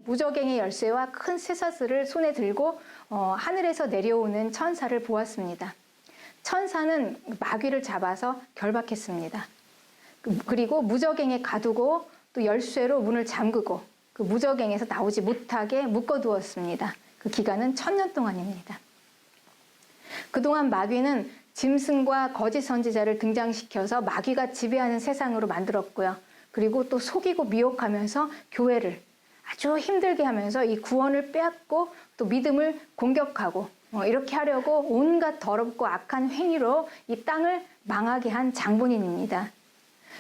무저갱의 열쇠와 큰 쇠사슬을 손에 들고 하늘에서 내려오는 천사를 보았습니다. 천사는 마귀를 잡아서 결박했습니다. 그리고 무저갱에 가두고 또 열쇠로 문을 잠그고 그 무저갱에서 나오지 못하게 묶어두었습니다. 그 기간은 1000년 동안입니다. 그동안 마귀는 짐승과 거짓 선지자를 등장시켜서 마귀가 지배하는 세상으로 만들었고요. 그리고 또 속이고 미혹하면서 교회를 아주 힘들게 하면서 이 구원을 빼앗고 또 믿음을 공격하고 이렇게 하려고 온갖 더럽고 악한 행위로 이 땅을 망하게 한 장본인입니다.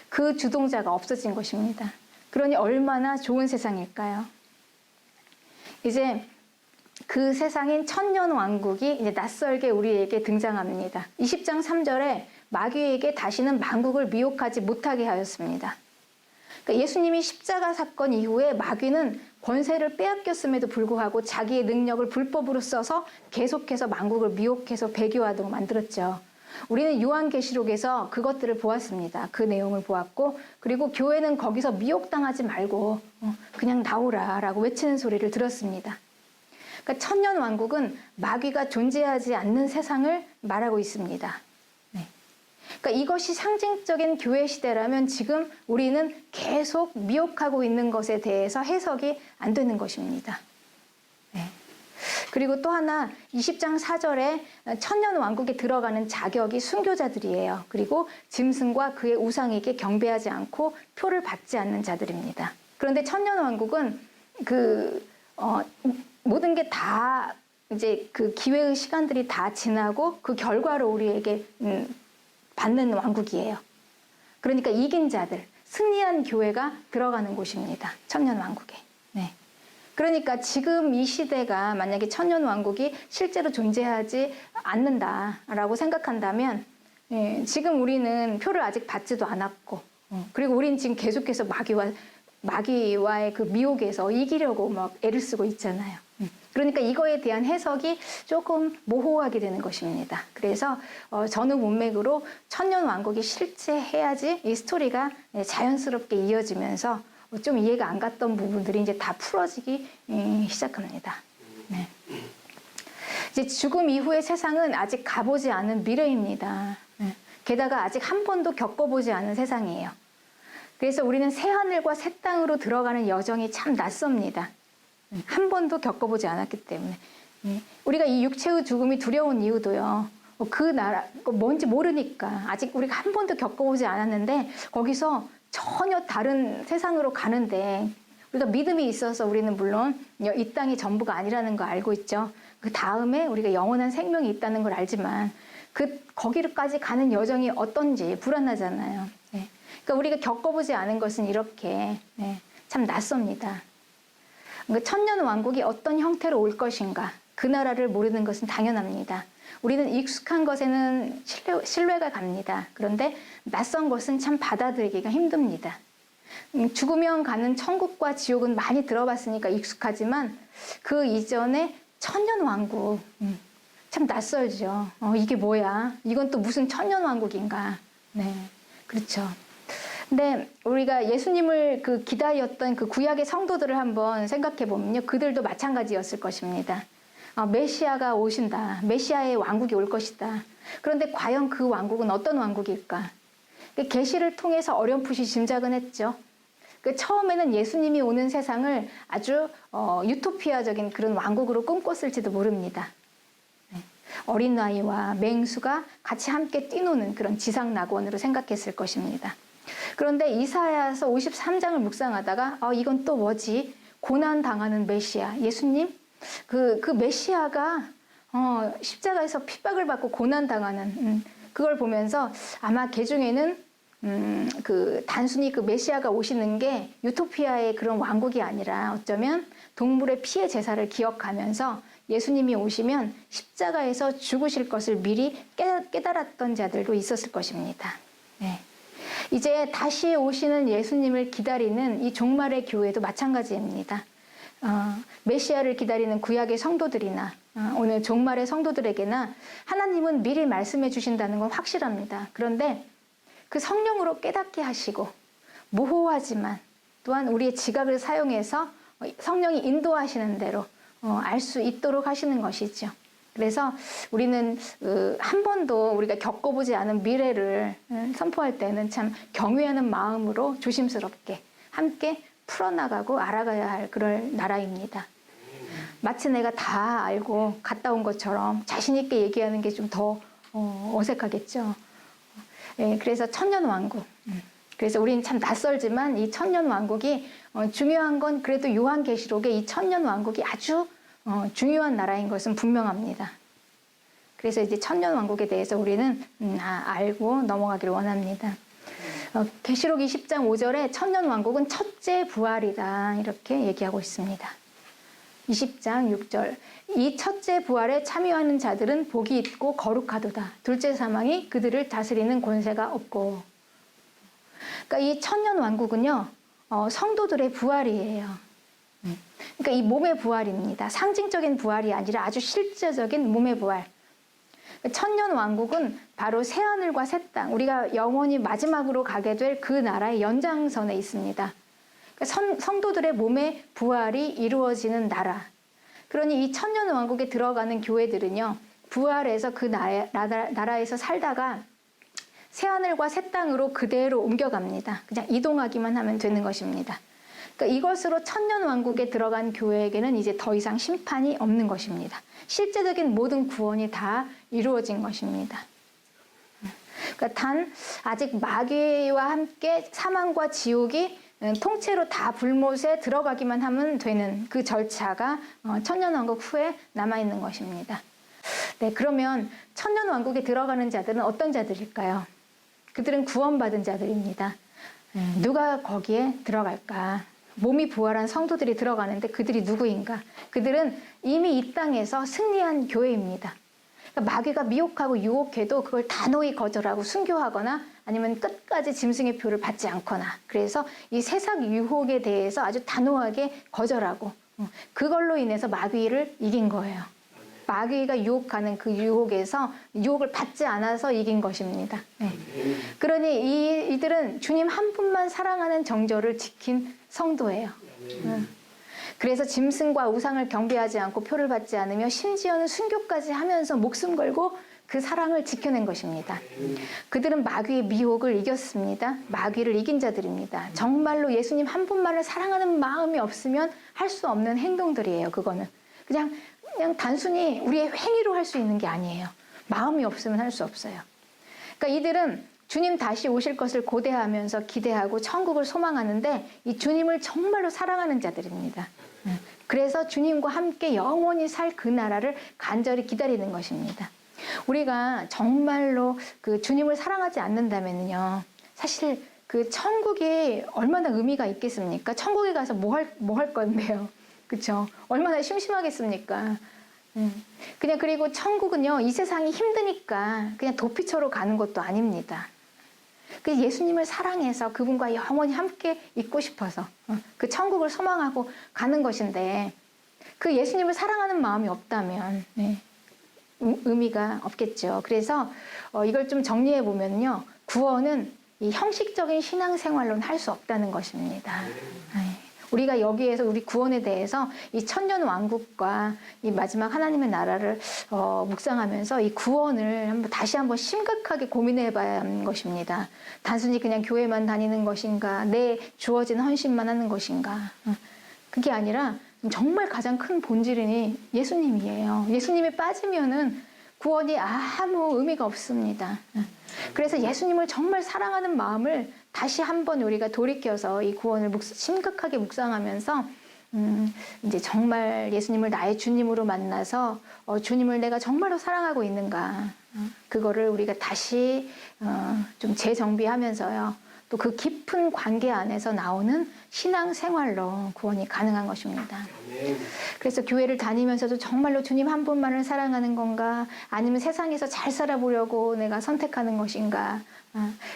그 주동자가 없어진 것입니다. 그러니 얼마나 좋은 세상일까요? 이제 그 세상인 천년왕국이 이제 낯설게 우리에게 등장합니다. 20장 3절에 마귀에게 다시는 만국을 미혹하지 못하게 하였습니다. 그러니까 예수님이 십자가 사건 이후에 마귀는 권세를 빼앗겼음에도 불구하고 자기의 능력을 불법으로 써서 계속해서 만국을 미혹해서 배교하도록 만들었죠. 우리는 요한계시록에서 그것들을 보았습니다. 그 내용을 보았고, 그리고 교회는 거기서 미혹당하지 말고 그냥 나오라라고 외치는 소리를 들었습니다. 그러니까 천년왕국은 마귀가 존재하지 않는 세상을 말하고 있습니다. 네. 그러니까 이것이 상징적인 교회 시대라면 지금 우리는 계속 미혹하고 있는 것에 대해서 해석이 안 되는 것입니다. 네. 그리고 또 하나 20장 4절에 천년왕국에 들어가는 자격이 순교자들이에요. 그리고 짐승과 그의 우상에게 경배하지 않고 표를 받지 않는 자들입니다. 그런데 천년왕국은 모든 게 다 이제 그 기회의 시간들이 다 지나고 그 결과로 우리에게 받는 왕국이에요. 그러니까 이긴 자들, 승리한 교회가 들어가는 곳입니다. 천년왕국에. 네. 그러니까 지금 이 시대가 만약에 천년왕국이 실제로 존재하지 않는다라고 생각한다면 지금 우리는 표를 아직 받지도 않았고 그리고 우리는 지금 계속해서 마귀와의 그 미혹에서 이기려고 막 애를 쓰고 있잖아요. 그러니까 이거에 대한 해석이 조금 모호하게 되는 것입니다. 그래서 전후 문맥으로 천년왕국이 실제해야지 이 스토리가 자연스럽게 이어지면서 좀 이해가 안 갔던 부분들이 이제 다 풀어지기 시작합니다. 네. 이제 죽음 이후의 세상은 아직 가보지 않은 미래입니다. 게다가 아직 한 번도 겪어보지 않은 세상이에요. 그래서 우리는 새하늘과 새 땅으로 들어가는 여정이 참 낯섭니다. 한 번도 겪어보지 않았기 때문에. 우리가 이 육체의 죽음이 두려운 이유도요. 그 나라, 뭔지 모르니까. 아직 우리가 한 번도 겪어보지 않았는데 거기서 전혀 다른 세상으로 가는데 우리가 믿음이 있어서 우리는 물론 이 땅이 전부가 아니라는 거 알고 있죠. 그 다음에 우리가 영원한 생명이 있다는 걸 알지만 거기까지 가는 여정이 어떤지 불안하잖아요. 그러니까 우리가 겪어보지 않은 것은 이렇게 참 낯섭니다. 천년왕국이 어떤 형태로 올 것인가, 그 나라를 모르는 것은 당연합니다. 우리는 익숙한 것에는 신뢰가 갑니다. 그런데 낯선 것은 참 받아들이기가 힘듭니다. 죽으면 가는 천국과 지옥은 많이 들어봤으니까 익숙하지만 그 이전에 천년왕국 참 낯설죠. 이게 뭐야? 이건 또 무슨 천년왕국인가? 네, 그렇죠. 근데 우리가 예수님을 기다렸던 그 구약의 성도들을 한번 생각해 보면요, 그들도 마찬가지였을 것입니다. 메시아가 오신다. 메시아의 왕국이 올 것이다. 그런데 과연 그 왕국은 어떤 왕국일까? 계시를 통해서 어렴풋이 짐작은 했죠. 처음에는 예수님이 오는 세상을 아주 유토피아적인 그런 왕국으로 꿈꿨을지도 모릅니다. 어린 아이와 맹수가 같이 함께 뛰노는 그런 지상 낙원으로 생각했을 것입니다. 그런데 이사야서 53장을 묵상하다가 이건 또 뭐지? 고난당하는 메시아, 예수님? 그 메시아가 십자가에서 핍박을 받고 고난당하는 그걸 보면서 아마 개 중에는 단순히 그 메시아가 오시는 게 유토피아의 그런 왕국이 아니라 어쩌면 동물의 피의 제사를 기억하면서 예수님이 오시면 십자가에서 죽으실 것을 미리 깨달았던 자들도 있었을 것입니다. 네. 이제 다시 오시는 예수님을 기다리는 이 종말의 교회도 마찬가지입니다. 메시아를 기다리는 구약의 성도들이나 오늘 종말의 성도들에게나 하나님은 미리 말씀해 주신다는 건 확실합니다. 그런데 그 성령으로 깨닫게 하시고 모호하지만 또한 우리의 지각을 사용해서 성령이 인도하시는 대로 알 수 있도록 하시는 것이죠. 그래서 우리는 한 번도 우리가 겪어보지 않은 미래를 선포할 때는 참 경외하는 마음으로 조심스럽게 함께 풀어나가고 알아가야 할 그럴 나라입니다. 마치 내가 다 알고 갔다 온 것처럼 자신 있게 얘기하는 게 좀 더 어색하겠죠. 그래서 천년왕국. 그래서 우리는 참 낯설지만 이 천년왕국이 중요한 건 그래도 요한계시록에 이 천년왕국이 아주 중요한 나라인 것은 분명합니다. 그래서 이제 천년왕국에 대해서 우리는 알고 넘어가기를 원합니다. 계시록 20장 5절에 천년왕국은 첫째 부활이다 이렇게 얘기하고 있습니다. 20장 6절 이 첫째 부활에 참여하는 자들은 복이 있고 거룩하도다. 둘째 사망이 그들을 다스리는 권세가 없고. 그러니까 이 천년왕국은요 성도들의 부활이에요. 그러니까 이 몸의 부활입니다. 상징적인 부활이 아니라 아주 실제적인 몸의 부활. 천년왕국은 바로 새하늘과 새 땅, 우리가 영원히 마지막으로 가게 될 그 나라의 연장선에 있습니다. 그러니까 성도들의 몸의 부활이 이루어지는 나라. 그러니 이 천년왕국에 들어가는 교회들은요, 부활해서 그 나라에서 살다가 새하늘과 새 땅으로 그대로 옮겨갑니다. 그냥 이동하기만 하면 되는 것입니다. 그러니까 이것으로 천년왕국에 들어간 교회에게는 이제 더 이상 심판이 없는 것입니다. 실제적인 모든 구원이 다 이루어진 것입니다. 그러니까 단 아직 마귀와 함께 사망과 지옥이 통째로 다 불못에 들어가기만 하면 되는 그 절차가 천년왕국 후에 남아있는 것입니다. 네, 그러면 천년왕국에 들어가는 자들은 어떤 자들일까요? 그들은 구원받은 자들입니다. 누가 거기에 들어갈까? 몸이 부활한 성도들이 들어가는데 그들이 누구인가? 그들은 이미 이 땅에서 승리한 교회입니다. 그러니까 마귀가 미혹하고 유혹해도 그걸 단호히 거절하고 순교하거나 아니면 끝까지 짐승의 표를 받지 않거나, 그래서 이 세상 유혹에 대해서 아주 단호하게 거절하고 그걸로 인해서 마귀를 이긴 거예요. 마귀가 유혹하는 그 유혹에서 유혹을 받지 않아서 이긴 것입니다. 네. 그러니 이들은 주님 한 분만 사랑하는 정절을 지킨 성도예요. 그래서 짐승과 우상을 경배하지 않고 표를 받지 않으며 심지어는 순교까지 하면서 목숨 걸고 그 사랑을 지켜낸 것입니다. 그들은 마귀의 미혹을 이겼습니다. 마귀를 이긴 자들입니다. 정말로 예수님 한 분만을 사랑하는 마음이 없으면 할 수 없는 행동들이에요. 그거는 그냥 단순히 우리의 행위로 할 수 있는 게 아니에요. 마음이 없으면 할 수 없어요. 그러니까 이들은 주님 다시 오실 것을 고대하면서 기대하고 천국을 소망하는데 이 주님을 정말로 사랑하는 자들입니다. 그래서 주님과 함께 영원히 살 그 나라를 간절히 기다리는 것입니다. 우리가 정말로 그 주님을 사랑하지 않는다면요, 사실 그 천국이 얼마나 의미가 있겠습니까? 천국에 가서 뭐 할 건데요, 그렇죠? 얼마나 심심하겠습니까? 그냥 그리고 천국은요, 이 세상이 힘드니까 그냥 도피처로 가는 것도 아닙니다. 그 예수님을 사랑해서 그분과 영원히 함께 있고 싶어서 그 천국을 소망하고 가는 것인데, 그 예수님을 사랑하는 마음이 없다면 의미가 없겠죠. 그래서 이걸 좀 정리해 보면요, 구원은 이 형식적인 신앙생활로는 할 수 없다는 것입니다. 우리가 여기에서 우리 구원에 대해서 이 천년왕국과 이 마지막 하나님의 나라를 묵상하면서 이 구원을 다시 한번 심각하게 고민해 봐야 하는 것입니다. 단순히 그냥 교회만 다니는 것인가, 내 주어진 헌신만 하는 것인가. 그게 아니라 정말 가장 큰 본질이 예수님이에요. 예수님이 빠지면은 구원이 아무 의미가 없습니다. 그래서 예수님을 정말 사랑하는 마음을 다시 한번 우리가 돌이켜서 이 구원을 심각하게 묵상하면서 이제 정말 예수님을 나의 주님으로 만나서 주님을 내가 정말로 사랑하고 있는가, 그거를 우리가 다시 좀 재정비하면서요, 또 그 깊은 관계 안에서 나오는 신앙생활로 구원이 가능한 것입니다. 그래서 교회를 다니면서도 정말로 주님 한 분만을 사랑하는 건가, 아니면 세상에서 잘 살아보려고 내가 선택하는 것인가.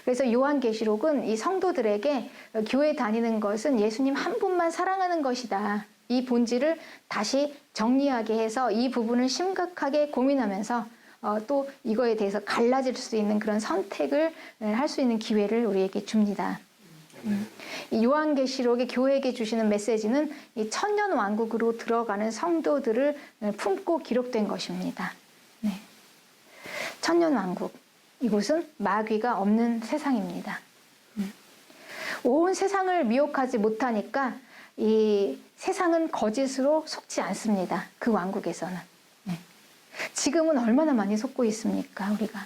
그래서 요한계시록은 이 성도들에게 교회 다니는 것은 예수님 한 분만 사랑하는 것이다, 이 본질을 다시 정리하게 해서 이 부분을 심각하게 고민하면서 또 이거에 대해서 갈라질 수 있는 그런 선택을 할 수 있는 기회를 우리에게 줍니다. 이 요한계시록의 교회에게 주시는 메시지는 이 천년 왕국으로 들어가는 성도들을 품고 기록된 것입니다. 네. 천년 왕국, 이곳은 마귀가 없는 세상입니다. 온 세상을 미혹하지 못하니까 이 세상은 거짓으로 속지 않습니다. 그 왕국에서는. 네. 지금은 얼마나 많이 속고 있습니까, 우리가?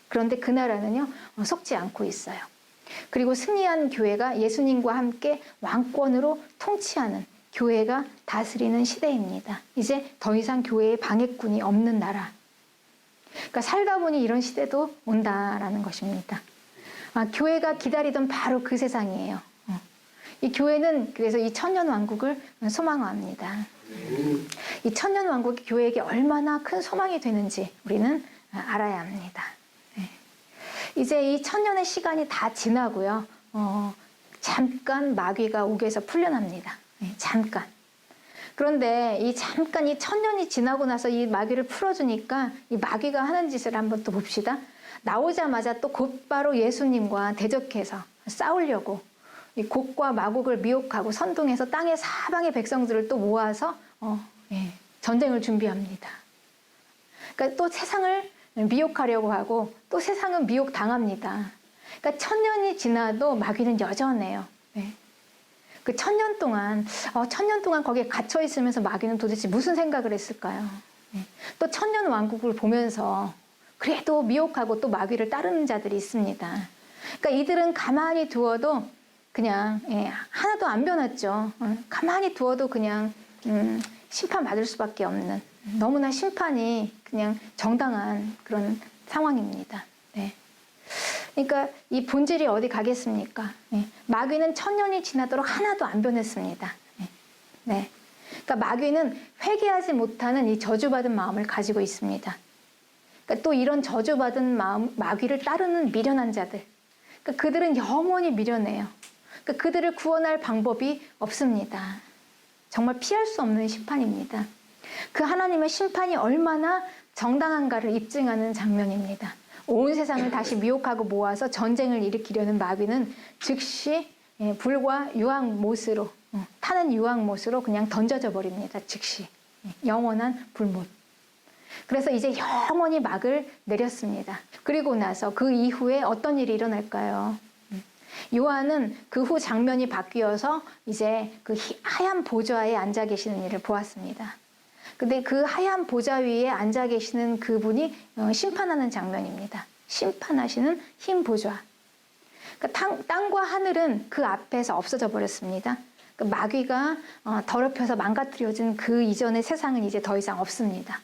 그런데 그 나라는요, 속지 않고 있어요. 그리고 승리한 교회가 예수님과 함께 왕권으로 통치하는 교회가 다스리는 시대입니다. 이제 더 이상 교회에 방해꾼이 없는 나라. 그러니까 살다 보니 이런 시대도 온다라는 것입니다. 교회가 기다리던 바로 그 세상이에요. 이 교회는 그래서 이 천년 왕국을 소망합니다. 이 천년 왕국이 교회에게 얼마나 큰 소망이 되는지 우리는 알아야 합니다. 이제 이 천년의 시간이 다 지나고요. 잠깐 마귀가 옥에서 풀려납니다. 잠깐. 그런데 이 잠깐 이 천년이 지나고 나서 이 마귀를 풀어주니까 이 마귀가 하는 짓을 한번 또 봅시다. 나오자마자 또 곧바로 예수님과 대적해서 싸우려고 이 곡과 마곡을 미혹하고 선동해서 땅의 사방의 백성들을 또 모아서 전쟁을 준비합니다. 그러니까 또 세상을 미혹하려고 하고 또 세상은 미혹당합니다. 그러니까 천년이 지나도 마귀는 여전해요. 그 천년 동안 거기에 갇혀 있으면서 마귀는 도대체 무슨 생각을 했을까요? 또 천년 왕국을 보면서 그래도 미혹하고 또 마귀를 따르는 자들이 있습니다. 그러니까 이들은 가만히 두어도 그냥 하나도 안 변했죠. 가만히 두어도 그냥 심판받을 수밖에 없는, 너무나 심판이 그냥 정당한 그런 상황입니다. 네. 그러니까 이 본질이 어디 가겠습니까? 마귀는 천년이 지나도록 하나도 안 변했습니다. 네. 그러니까 마귀는 회개하지 못하는 이 저주받은 마음을 가지고 있습니다. 그러니까 또 이런 저주받은 마음, 마귀를 따르는 미련한 자들, 그러니까 그들은 영원히 미련해요. 그러니까 그들을 구원할 방법이 없습니다. 정말 피할 수 없는 심판입니다. 그 하나님의 심판이 얼마나 정당한가를 입증하는 장면입니다. 온 세상을 다시 미혹하고 모아서 전쟁을 일으키려는 마귀는 즉시 불과 유황못으로, 타는 유황못으로 그냥 던져져 버립니다. 즉시. 영원한 불못. 그래서 이제 영원히 막을 내렸습니다. 그리고 나서 그 이후에 어떤 일이 일어날까요? 요한은 그 후 장면이 바뀌어서 이제 그 하얀 보좌에 앉아 계시는 일을 보았습니다. 근데 그 하얀 보좌 위에 앉아 계시는 그분이 심판하는 장면입니다. 심판하시는 흰 보좌. 그러니까 땅과 하늘은 그 앞에서 없어져 버렸습니다. 그 마귀가 더럽혀서 망가뜨려진 그 이전의 세상은 이제 더 이상 없습니다.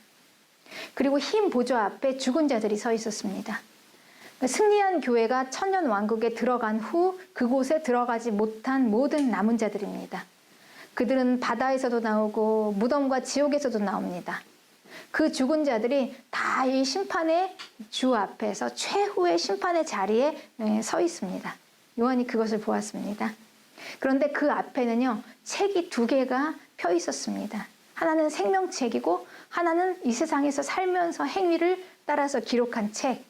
그리고 흰 보좌 앞에 죽은 자들이 서 있었습니다. 승리한 교회가 천년 왕국에 들어간 후 그곳에 들어가지 못한 모든 남은 자들입니다. 그들은 바다에서도 나오고 무덤과 지옥에서도 나옵니다. 그 죽은 자들이 다 이 심판의 주 앞에서 최후의 심판의 자리에 서 있습니다. 요한이 그것을 보았습니다. 그런데 그 앞에는요, 책이 두 개가 펴 있었습니다. 하나는 생명책이고 하나는 이 세상에서 살면서 행위를 따라서 기록한 책.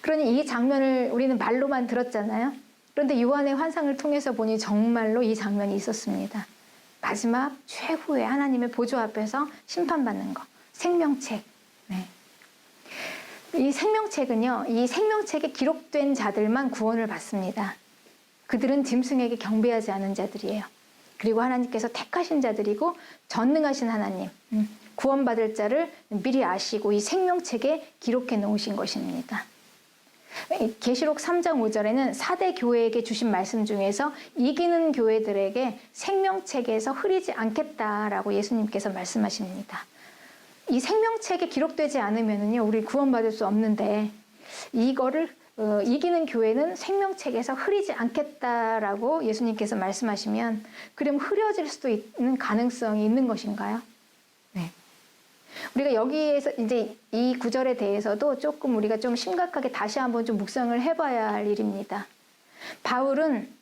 그러니 이 장면을 우리는 말로만 들었잖아요. 그런데 요한의 환상을 통해서 보니 정말로 이 장면이 있었습니다. 마지막 최후의 하나님의 보좌 앞에서 심판받는 것. 생명책. 네. 이 생명책은요, 이 생명책에 기록된 자들만 구원을 받습니다. 그들은 짐승에게 경배하지 않은 자들이에요. 그리고 하나님께서 택하신 자들이고 전능하신 하나님, 구원받을 자를 미리 아시고 이 생명책에 기록해 놓으신 것입니다. 계시록 3장 5절에는 4대 교회에게 주신 말씀 중에서 이기는 교회들에게 생명책에서 흐리지 않겠다라고 예수님께서 말씀하십니다. 이 생명책에 기록되지 않으면요, 우리 구원받을 수 없는데 이거를 이기는 교회는 생명책에서 흐리지 않겠다라고 예수님께서 말씀하시면 그럼 흐려질 수도 있는 가능성이 있는 것인가요? 네. 우리가 여기에서 이제 이 구절에 대해서도 조금 우리가 좀 심각하게 다시 한번 좀 묵상을 해봐야 할 일입니다. 바울은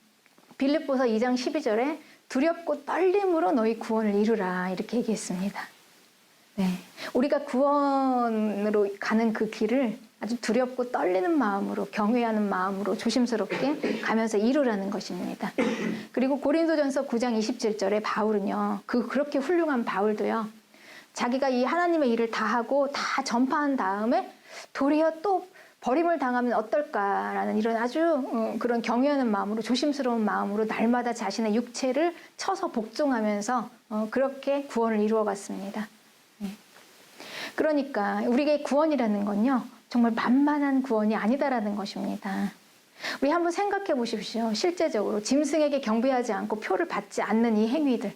빌립보서 2장 12절에 두렵고 떨림으로 너희 구원을 이루라 이렇게 얘기했습니다. 네. 우리가 구원으로 가는 그 길을 아주 두렵고 떨리는 마음으로, 경외하는 마음으로 조심스럽게 가면서 이루라는 것입니다. 그리고 고린도전서 9장 27절에 바울은요, 그렇게 훌륭한 바울도요, 자기가 이 하나님의 일을 다 하고 다 전파한 다음에 도리어 또 버림을 당하면 어떨까라는 이런 아주 그런 경외하는 마음으로, 조심스러운 마음으로 날마다 자신의 육체를 쳐서 복종하면서 그렇게 구원을 이루어갔습니다. 그러니까 우리에게 구원이라는 건요, 정말 만만한 구원이 아니다라는 것입니다. 우리 한번 생각해 보십시오. 실제적으로 짐승에게 경배하지 않고 표를 받지 않는 이 행위들,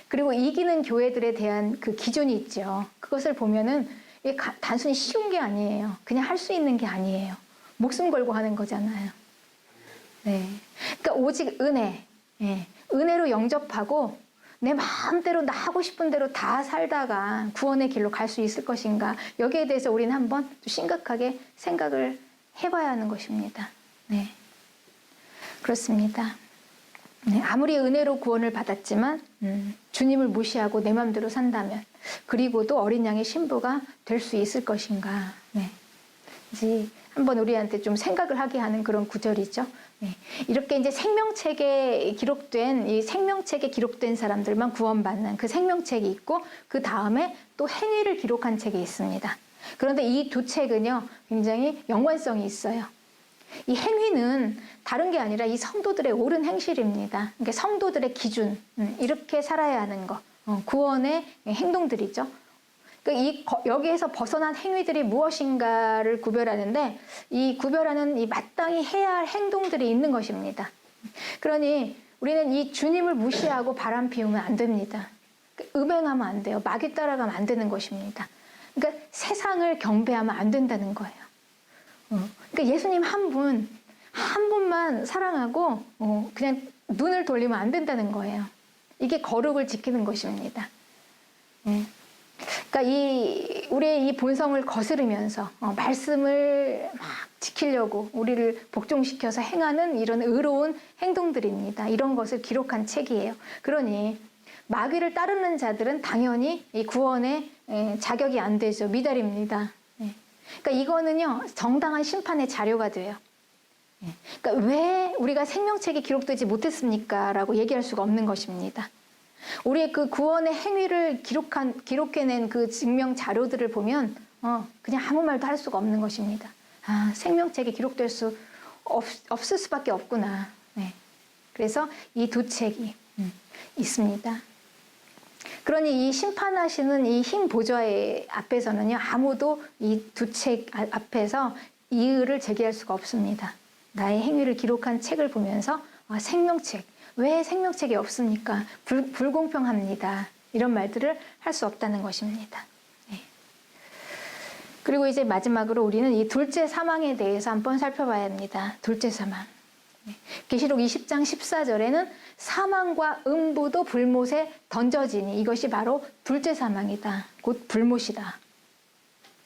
그리고 이기는 교회들에 대한 그 기준이 있죠. 그것을 보면은 이게 단순히 쉬운 게 아니에요. 그냥 할 수 있는 게 아니에요. 목숨 걸고 하는 거잖아요. 네. 그러니까 오직 은혜, 은혜로 영접하고 내 마음대로 나 하고 싶은 대로 다 살다가 구원의 길로 갈 수 있을 것인가, 여기에 대해서 우리는 한번 심각하게 생각을 해봐야 하는 것입니다. 네, 그렇습니다. 네, 아무리 은혜로 구원을 받았지만 주님을 무시하고 내 마음대로 산다면, 그리고도 어린 양의 신부가 될 수 있을 것인가. 네, 이제 한번 우리한테 좀 생각을 하게 하는 그런 구절이죠. 네. 이렇게 이제 생명책에 기록된 사람들만 구원받는 그 생명책이 있고, 그 다음에 또 행위를 기록한 책이 있습니다. 그런데 이 두 책은요, 굉장히 연관성이 있어요. 이 행위는 다른 게 아니라 이 성도들의 옳은 행실입니다. 그러니까 성도들의 기준, 이렇게 살아야 하는 것, 구원의 행동들이죠. 여기에서 벗어난 행위들이 무엇인가를 구별하는데, 이 구별하는 이 마땅히 해야 할 행동들이 있는 것입니다. 그러니 우리는 이 주님을 무시하고 바람 피우면 안 됩니다. 음행하면 안 돼요. 마귀 따라가면 안 되는 것입니다. 그러니까 세상을 경배하면 안 된다는 거예요. 그러니까 예수님 한 분만 사랑하고 그냥 눈을 돌리면 안 된다는 거예요. 이게 거룩을 지키는 것입니다. 그러니까 우리의 이 본성을 거스르면서 말씀을 막 지키려고 우리를 복종시켜서 행하는 이런 의로운 행동들입니다. 이런 것을 기록한 책이에요. 그러니 마귀를 따르는 자들은 당연히 이 구원에 자격이 안 되죠. 미달입니다. 그러니까 이거는요, 정당한 심판의 자료가 돼요. 그러니까 왜 우리가 생명책에 기록되지 못했습니까? 라고 얘기할 수가 없는 것입니다. 우리의 그 구원의 행위를 기록해낸 그 증명 자료들을 보면 그냥 아무 말도 할 수가 없는 것입니다. 아, 생명책에 기록될 수 없을 수밖에 없구나. 네. 그래서 이 두 책이 있습니다. 그러니 이 심판하시는 이 흰 보좌의 앞에서는요, 아무도 이 두 책 앞에서 이의를 제기할 수가 없습니다. 나의 행위를 기록한 책을 보면서 생명책, 왜 생명책이 없습니까? 불공평합니다. 이런 말들을 할 수 없다는 것입니다. 네. 그리고 이제 마지막으로 우리는 이 둘째 사망에 대해서 한번 살펴봐야 합니다. 둘째 사망. 계시록 20장 14절에는 사망과 음부도 불못에 던져지니 이것이 바로 둘째 사망이다. 곧 불못이다.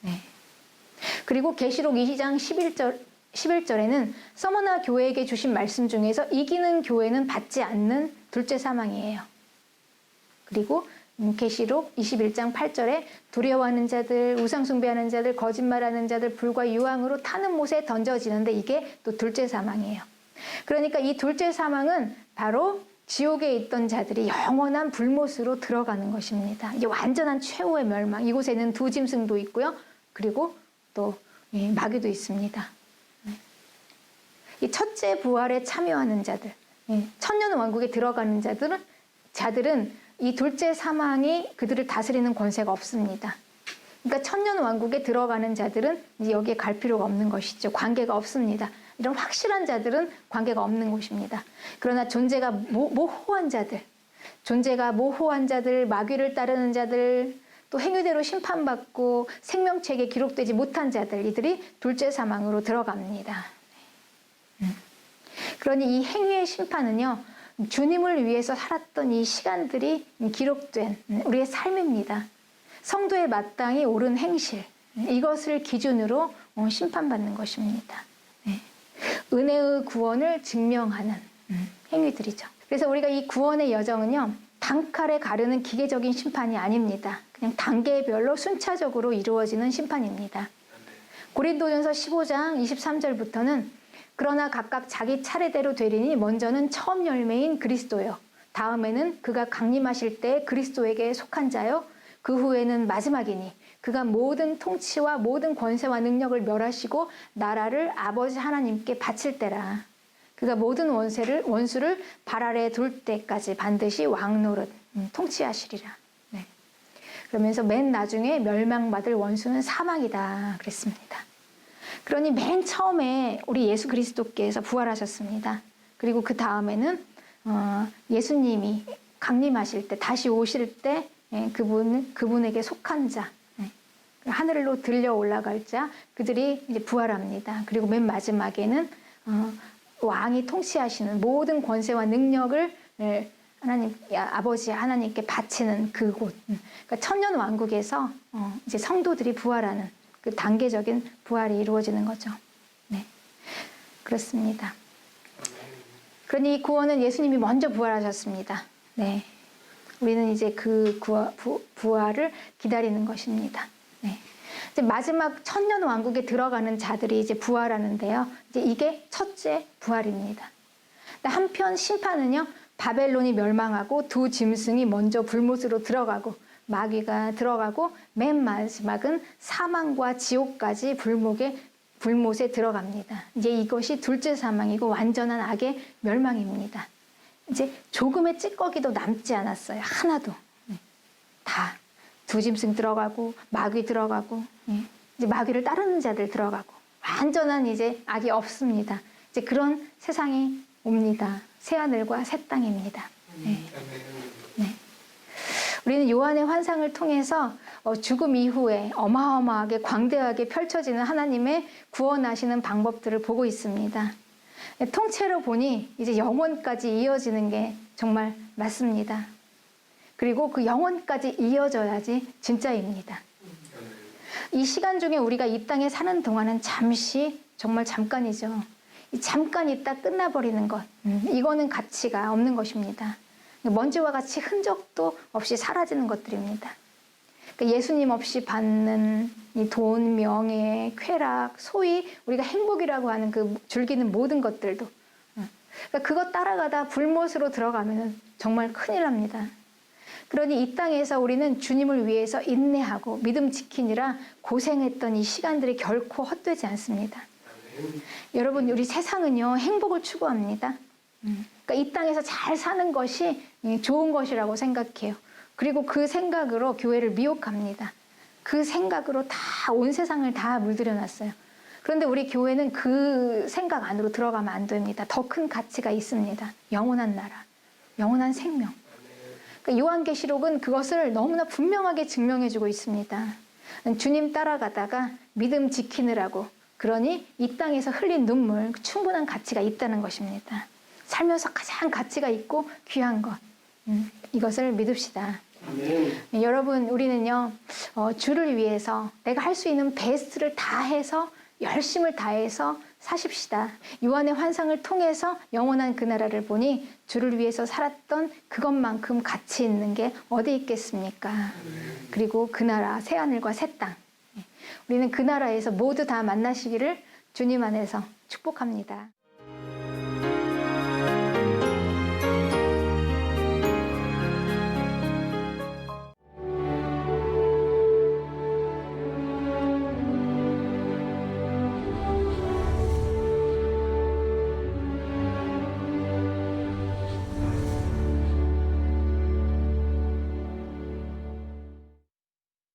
네. 그리고 계시록 20장 11절에는 서머나 교회에게 주신 말씀 중에서 이기는 교회는 받지 않는 둘째 사망이에요. 그리고 계시록 21장 8절에 두려워하는 자들, 우상숭배하는 자들, 거짓말하는 자들, 불과 유황으로 타는 못에 던져지는데 이게 또 둘째 사망이에요. 그러니까 이 둘째 사망은 바로 지옥에 있던 자들이 영원한 불못으로 들어가는 것입니다. 이게 완전한 최후의 멸망. 이곳에는 두 짐승도 있고요. 그리고 또 마귀도 있습니다. 이 첫째 부활에 참여하는 자들, 천년 왕국에 들어가는 자들은 이 둘째 사망이 그들을 다스리는 권세가 없습니다. 그러니까 천년 왕국에 들어가는 자들은 이제 여기에 갈 필요가 없는 것이죠. 관계가 없습니다. 이런 확실한 자들은 관계가 없는 곳입니다. 그러나 존재가 모호한 자들, 마귀를 따르는 자들, 또 행위대로 심판받고 생명책에 기록되지 못한 자들, 이들이 둘째 사망으로 들어갑니다. 그러니 이 행위의 심판은요, 주님을 위해서 살았던 이 시간들이 기록된 우리의 삶입니다. 성도의 마땅히 옳은 행실, 이것을 기준으로 심판받는 것입니다. 은혜의 구원을 증명하는 행위들이죠. 그래서 우리가 이 구원의 여정은요, 단칼에 가르는 기계적인 심판이 아닙니다. 그냥 단계별로 순차적으로 이루어지는 심판입니다. 고린도전서 15장 23절부터는 그러나 각각 자기 차례대로 되리니 먼저는 처음 열매인 그리스도요. 다음에는 그가 강림하실 때 그리스도에게 속한 자요. 그 후에는 마지막이니 그가 모든 통치와 모든 권세와 능력을 멸하시고 나라를 아버지 하나님께 바칠 때라. 그가 모든 원수를 발 아래에 둘 때까지 반드시 왕노릇 통치하시리라. 네. 그러면서 맨 나중에 멸망받을 원수는 사망이다 그랬습니다. 그러니 맨 처음에 우리 예수 그리스도께서 부활하셨습니다. 그리고 그 다음에는 예수님이 강림하실 때 다시 오실 때 그분에게 속한 자, 하늘로 들려 올라갈 자, 그들이 이제 부활합니다. 그리고 맨 마지막에는 왕이 통치하시는 모든 권세와 능력을 아버지 하나님께 바치는 그곳. 그러니까 천년 왕국에서 이제 성도들이 부활하는 그 단계적인 부활이 이루어지는 거죠. 네, 그렇습니다. 그러니 구원은 예수님이 먼저 부활하셨습니다. 네, 우리는 이제 그 부활을 기다리는 것입니다. 네. 이제 마지막 천년 왕국에 들어가는 자들이 이제 부활하는데요. 이제 이게 첫째 부활입니다. 한편 심판은요, 바벨론이 멸망하고 두 짐승이 먼저 불못으로 들어가고 마귀가 들어가고 맨 마지막은 사망과 지옥까지 불못에 들어갑니다. 이제 이것이 둘째 사망이고 완전한 악의 멸망입니다. 이제 조금의 찌꺼기도 남지 않았어요. 하나도. 다. 두 짐승 들어가고 마귀 들어가고 이제 마귀를 따르는 자들 들어가고 완전한 이제 악이 없습니다. 이제 그런 세상이 옵니다. 새하늘과 새 땅입니다. 네. 네. 우리는 요한의 환상을 통해서 죽음 이후에 어마어마하게 광대하게 펼쳐지는 하나님의 구원하시는 방법들을 보고 있습니다. 통째로 보니 이제 영원까지 이어지는 게 정말 맞습니다. 그리고 그 영원까지 이어져야지 진짜입니다. 이 시간 중에 우리가 이 땅에 사는 동안은 잠시, 정말 잠깐이죠. 잠깐 있다 끝나버리는 것, 이거는 가치가 없는 것입니다. 먼지와 같이 흔적도 없이 사라지는 것들입니다. 그러니까 예수님 없이 받는 이 돈, 명예, 쾌락, 소위 우리가 행복이라고 하는 그 즐기는 모든 것들도, 그러니까 그것 따라가다 불못으로 들어가면 정말 큰일 납니다. 그러니 이 땅에서 우리는 주님을 위해서 인내하고 믿음 지키느라 고생했던 이 시간들이 결코 헛되지 않습니다. 여러분, 우리 세상은요, 행복을 추구합니다. 그러니까 이 땅에서 잘 사는 것이 좋은 것이라고 생각해요. 그리고 그 생각으로 교회를 미혹합니다. 그 생각으로 다 온 세상을 다 물들여 놨어요. 그런데 우리 교회는 그 생각 안으로 들어가면 안 됩니다. 더 큰 가치가 있습니다. 영원한 나라, 영원한 생명. 그러니까 요한계시록은 그것을 너무나 분명하게 증명해주고 있습니다. 주님 따라가다가 믿음 지키느라고, 그러니 이 땅에서 흘린 눈물, 충분한 가치가 있다는 것입니다. 살면서 가장 가치가 있고 귀한 것, 이것을 믿읍시다. 여러분, 우리는요, 주를 위해서 내가 할 수 있는 베스트를 다 해서, 열심을 다해서 사십시다. 요한의 환상을 통해서 영원한 그 나라를 보니 주를 위해서 살았던 그것만큼 가치 있는 게 어디 있겠습니까? 그리고 그 나라, 새하늘과 새 땅, 우리는 그 나라에서 모두 다 만나시기를 주님 안에서 축복합니다.